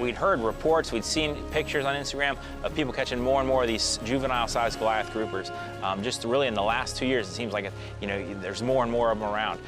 We'd heard reports, we'd seen pictures on Instagram of people catching more and more of these juvenile-sized Goliath groupers. Just really in the last 2 years, it seems like, there's more and more of them around.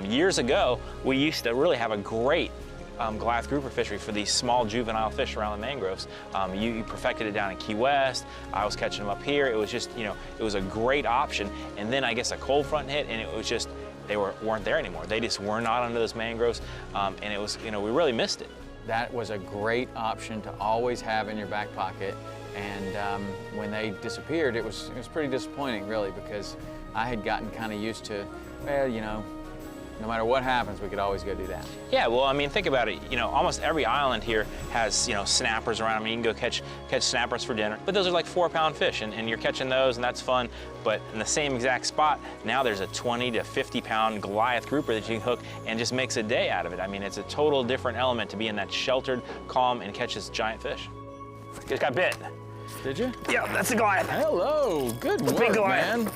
Years ago, we used to really have a great Goliath grouper fishery for these small juvenile fish around the mangroves. You perfected it down in Key West. I was catching them up here. It was just, it was a great option. And then I guess a cold front hit, and it was just, they weren't there anymore. They just were not under those mangroves, and it was, we really missed it. That was a great option to always have in your back pocket. And when they disappeared, it was pretty disappointing, really, because I had gotten kind of used to, well, no matter what happens, we could always go do that. Yeah, well, I mean, think about it. Almost every island here has, snappers around. I mean, you can go catch snappers for dinner, but those are like 4-pound fish, and you're catching those, and that's fun. But in the same exact spot, now there's a 20 to 50-pound Goliath grouper that you can hook and just makes a day out of it. I mean, it's a total different element to be in that sheltered, calm, and catch this giant fish. Just got bit. Did you? Yeah, that's a Goliath. Hello, good work, big Goliath, man.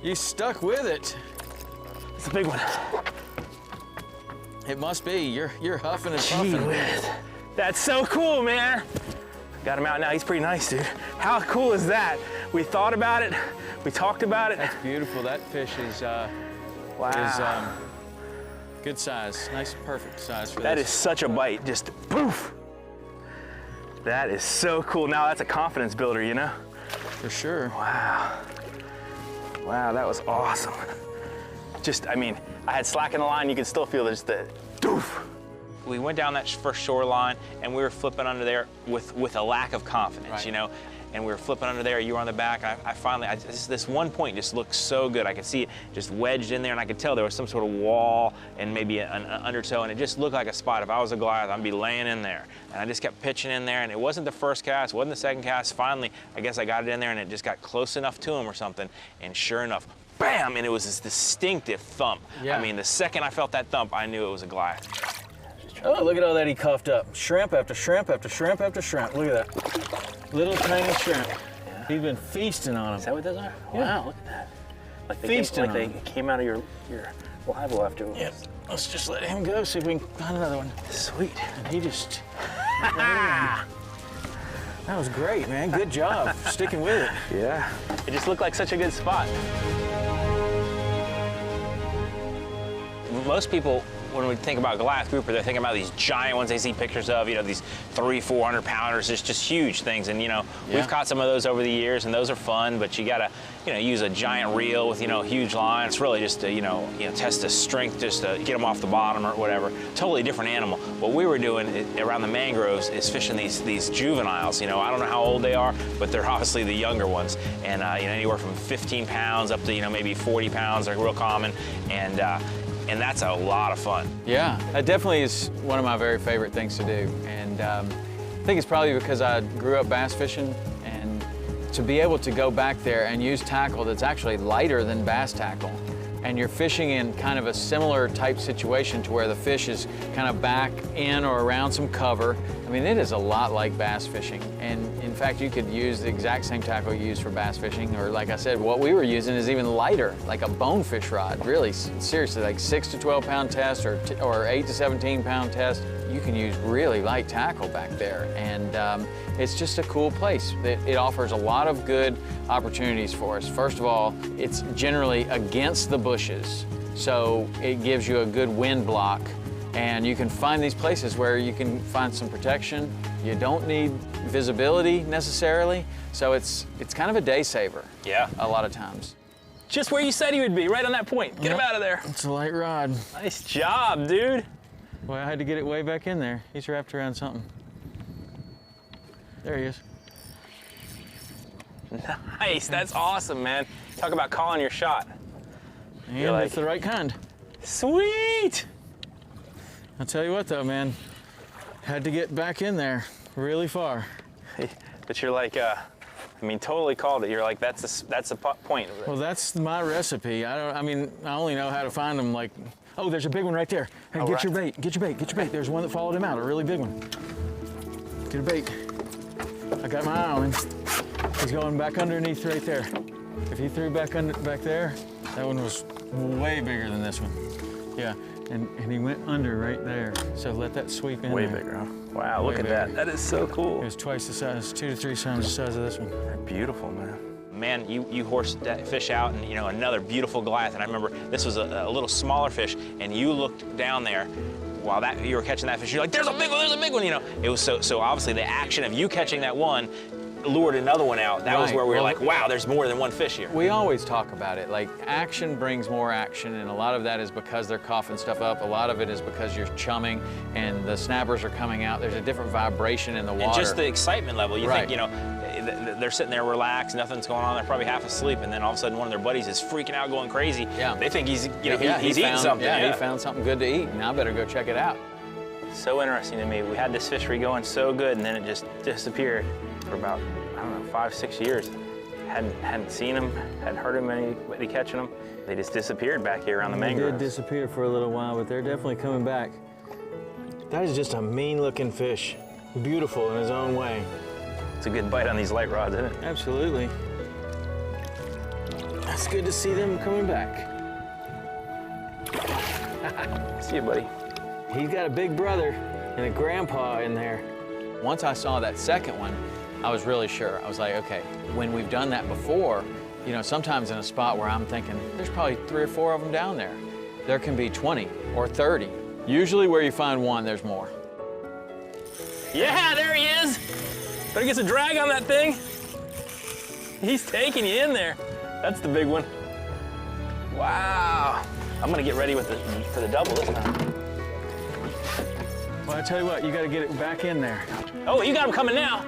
You stuck with it. It's a big one. It must be. You're huffing and puffing. Whiz. That's so cool, man. Got him out now. He's pretty nice, dude. How cool is that? We thought about it. We talked about it. That's beautiful. That fish is wow. Good size. Nice, perfect size for that this. That is such a bite. Just poof. That is so cool. Now that's a confidence builder, For sure. Wow. Wow, that was awesome. I mean, I had slack in the line, you could still feel just the doof. We went down that first shoreline and we were flipping under there with a lack of confidence, right. And we were flipping under there, you were on the back. I finally, this one point just looked so good. I could see it just wedged in there, and I could tell there was some sort of wall and maybe an undertow, and it just looked like a spot. If I was a Goliath, I'd be laying in there. And I just kept pitching in there, and it wasn't the first cast, wasn't the second cast. Finally, I guess I got it in there, and it just got close enough to him or something, and sure enough, bam, and it was this distinctive thump. Yeah. I mean, the second I felt that thump, I knew it was a Goliath. Oh, look at all that he coughed up. Shrimp after shrimp after shrimp after shrimp. Look at that. Little tiny shrimp. Yeah. He's been feasting on them. Is that what those are? Yeah. Wow, look at that. Like they came out of your live well after. Yep. Let's just let him go, see if we can find another one. Sweet. And he just... That was great, man. Good job sticking with it. Yeah. It just looked like such a good spot. Most people, when we think about Goliath grouper, they're thinking about these giant ones they see pictures of, these 300-400 pounders, just huge things. And we've caught some of those over the years, and those are fun, but you gotta, use a giant reel with, huge line. It's really just to, test the strength, just to get them off the bottom or whatever. Totally different animal. What we were doing around the mangroves is fishing these juveniles. I don't know how old they are, but they're obviously the younger ones. And, anywhere from 15 pounds up to, maybe 40 pounds are real common. And that's a lot of fun. Yeah, that definitely is one of my very favorite things to do. And I think it's probably because I grew up bass fishing, and to be able to go back there and use tackle that's actually lighter than bass tackle, and you're fishing in kind of a similar type situation to where the fish is kind of back in or around some cover. I mean, it is a lot like bass fishing. And in fact, you could use the exact same tackle you use for bass fishing, or like I said, what we were using is even lighter, like a bonefish rod, really, seriously, like 6 to 12 pound test or 8 to 17 pound test. You can use really light tackle back there. And it's just a cool place. It offers a lot of good opportunities for us. First of all, it's generally against the bushes, so it gives you a good wind block. And you can find these places where you can find some protection. You don't need visibility necessarily, so it's kind of a day saver. Yeah. A lot of times. Just where you said he would be, right on that point. Get him out of there. It's a light rod. Nice job, dude. Boy, I had to get it way back in there. He's wrapped around something. There he is. Nice, that's awesome, man. Talk about calling your shot. And it's the right kind. Sweet. I'll tell you what though, man, had to get back in there really far. But you're like, totally called it. You're like, that's the point. Well, that's my recipe. I only know how to find them. Like, oh, there's a big one right there. Hey, get your bait, get your bait, get your bait. There's one that followed him out, a really big one. Get a bait. I got my eye on him. He's going back underneath right there. If he threw back there, that one was way bigger than this one. Yeah. And he went under right there. So let that sweep in Way there. bigger, huh? Wow, look at that. That is so cool. It was twice the size, 2 to 3 times the size of this one. They're beautiful, man. Man, you horsed that fish out, and another beautiful Goliath. And I remember this was a little smaller fish, and you looked down there while you were catching that fish. You're like, "There's a big one! There's a big one!" It was so obviously the action of you catching that one lured another one out. That was where we were like, wow, there's more than one fish here. We always talk about it, like action brings more action, and a lot of that is because they're coughing stuff up. A lot of it is because you're chumming and the snappers are coming out. There's a different vibration in the water. And just the excitement level. You think, they're sitting there relaxed, nothing's going on, they're probably half asleep, and then all of a sudden one of their buddies is freaking out, going crazy. Yeah. They think he's eating something. Yeah, he found something good to eat. Now I better go check it out. So interesting to me. We had this fishery going so good, and then it just disappeared for about, I don't know, 5, 6 years. Hadn't seen them, hadn't heard of anybody catching them. They just disappeared back here around the mangroves. They did disappear for a little while, but they're definitely coming back. That is just a mean-looking fish. Beautiful in his own way. It's a good bite on these light rods, isn't it? Absolutely. It's good to see them coming back. See you, buddy. He's got a big brother and a grandpa in there. Once I saw that second one, I was really sure. I was like, okay, when we've done that before, sometimes in a spot where I'm thinking, there's probably 3 or 4 of them down there. There can be 20 or 30. Usually where you find one, there's more. Yeah, there he is. Better get some drag on that thing. He's taking you in there. That's the big one. Wow. I'm gonna get ready for the double this time. Well, I tell you what, you got to get it back in there. Oh, you got him coming now.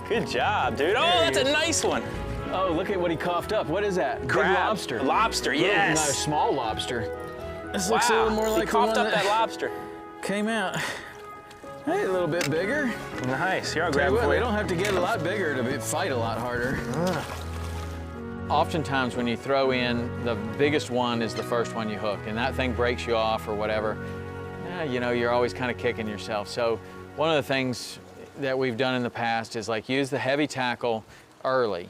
Good job, dude. Oh, that's a nice one. Oh, look at what he coughed up. What is that? Crab. Big lobster. Lobster, yes. Not a small lobster. This looks a little more like he coughed the one up that lobster. Came out. Hey, a little bit bigger. Nice. Here, I'll grab it for you. They don't have to get a lot bigger to fight a lot harder. Oftentimes when you throw in, the biggest one is the first one you hook, and that thing breaks you off or whatever. You're always kind of kicking yourself. So one of the things that we've done in the past is like use the heavy tackle early.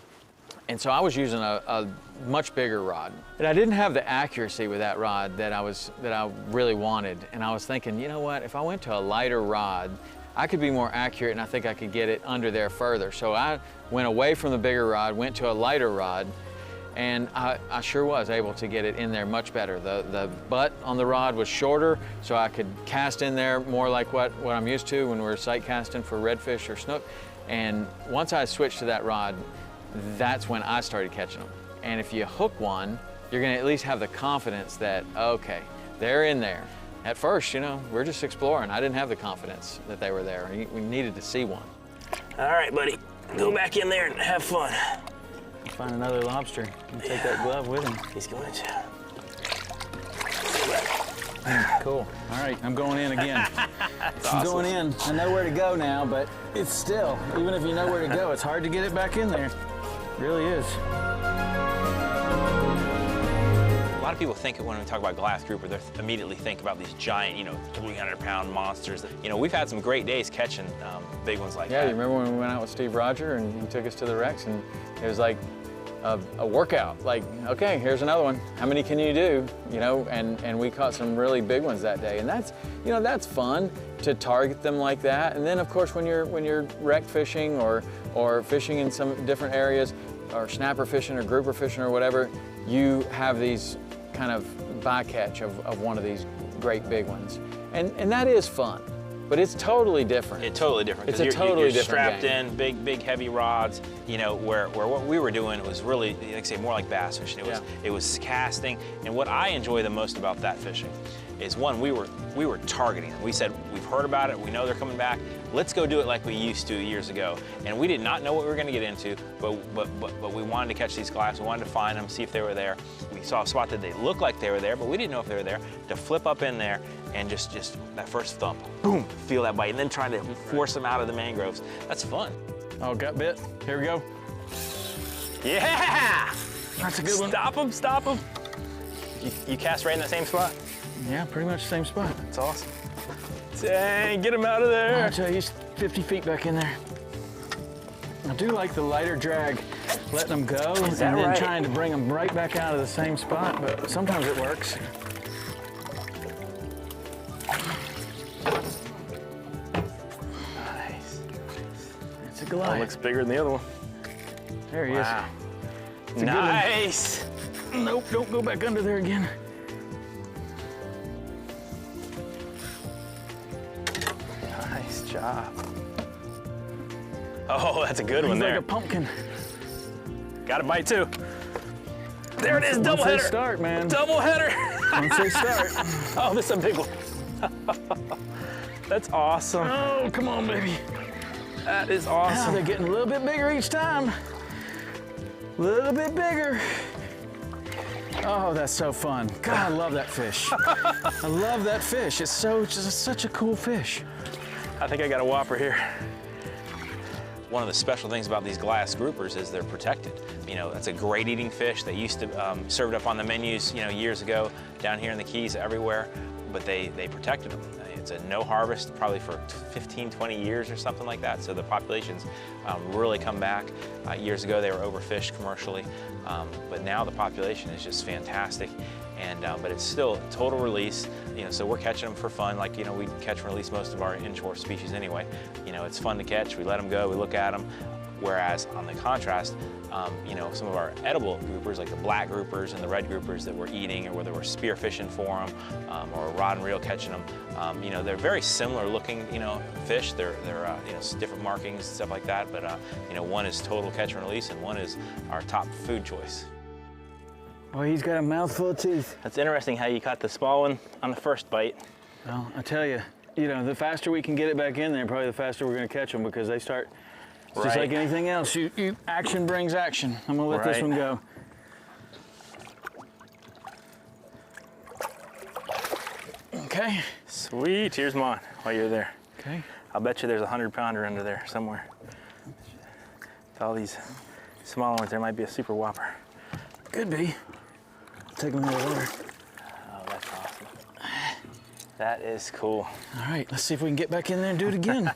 And so I was using a much bigger rod. And I didn't have the accuracy with that rod that I really wanted. And I was thinking, you know what, if I went to a lighter rod, I could be more accurate and I think I could get it under there further. So I went away from the bigger rod, went to a lighter rod, and I sure was able to get it in there much better. The butt on the rod was shorter, so I could cast in there more like what I'm used to when we're sight casting for redfish or snook. And once I switched to that rod, that's when I started catching them. And if you hook one, you're gonna at least have the confidence that, okay, they're in there. At first, we're just exploring. I didn't have the confidence that they were there. We needed to see one. All right, buddy, go back in there and have fun. Find another lobster and take that glove with him. He's going to. Cool. All right, I'm going in again. Awesome. I'm going in. I know where to go now, but it's still, even if you know where to go, it's hard to get it back in there. It really is. A lot of people think when we talk about Goliath grouper, they immediately think about these giant, 300-pound monsters. We've had some great days catching big ones like that. Yeah, you remember when we went out with Steve Roger and he took us to the wrecks, and it was like a workout. Like, okay, here's another one. How many can you do? And we caught some really big ones that day, and that's fun to target them like that. And then of course when you're wreck fishing or fishing in some different areas, or snapper fishing or grouper fishing or whatever, you have these kind of bycatch of one of these great big ones. And that is fun, but it's totally different. It's totally different. It's a totally you're different strapped game. in, big heavy rods, where what we were doing was really, like I say, more like bass fishing. It was casting, and what I enjoy the most about that fishing is, one, we were targeting them. We said, we've heard about it, we know they're coming back, let's go do it like we used to years ago. And we did not know what we were gonna get into, but we wanted to catch these Goliaths, we wanted to find them, see if they were there. We saw a spot that they looked like they were there, but we didn't know if they were there, to flip up in there and just that first thump, boom, feel that bite, and then trying to force them out of the mangroves. That's fun. Oh, got bit. Here we go. Yeah! That's a good one. Stop them. You cast right in the same spot? Yeah, pretty much the same spot. That's awesome. Dang, get him out of there. I'll tell you, he's 50 feet back in there. I do like the lighter drag, letting them go, and then trying to bring them right back out of the same spot, but sometimes it works. It's a Goliath. That looks bigger than the other one. There he is. It's a good one. Nice. Nope, don't go back under there again. Nice job. Oh, that's a good one He's there. like a pumpkin. Got a bite too. There it is, double Once they header. start, man. Double header. Once they start. Oh, this is a big one. That's awesome. Oh, come on, baby. That is Now awesome. they're getting a little bit bigger each time. A little bit bigger. Oh, that's so fun. God, I love that fish. I love that fish. It's just such a cool fish. I think I got a whopper here. One of the special things about these glass groupers is they're protected. You know, that's a great eating fish. They used to serve it up on the menus, you know, years ago down here in the Keys everywhere, but they protected them. It's a no harvest probably for 15, 20 years or something like that. So the populations really come back. Years ago they were overfished commercially, but now the population is just fantastic. And but it's still total release, you know. So we're catching them for fun, like, you know, we catch and release most of our inshore species anyway. You know, it's fun to catch. We let them go, we look at them. Whereas on the contrast, you know, some of our edible groupers, like the black groupers and the red groupers that we're eating, or whether we're spear fishing for them, or rod and reel catching them, you know, they're very similar looking, you know, fish. They're you know, different markings and stuff like that. But you know, one is total catch and release, and one is our top food choice. Boy, he's got a mouthful of teeth. That's interesting how you caught the small one on the first bite. Well, I tell you, the faster we can get it back in there, probably the faster we're going to catch them, because they start. It's just like anything else. Action brings action. I'm gonna let this one go. Okay. Sweet. Here's mine while you're there. Okay. I'll bet you there's a 100-pounder under there somewhere. With all these smaller ones, there might be a super whopper. Could be. I'll take them out of the water. Oh, that's awesome. That is cool. All right, let's see if we can get back in there and do it again.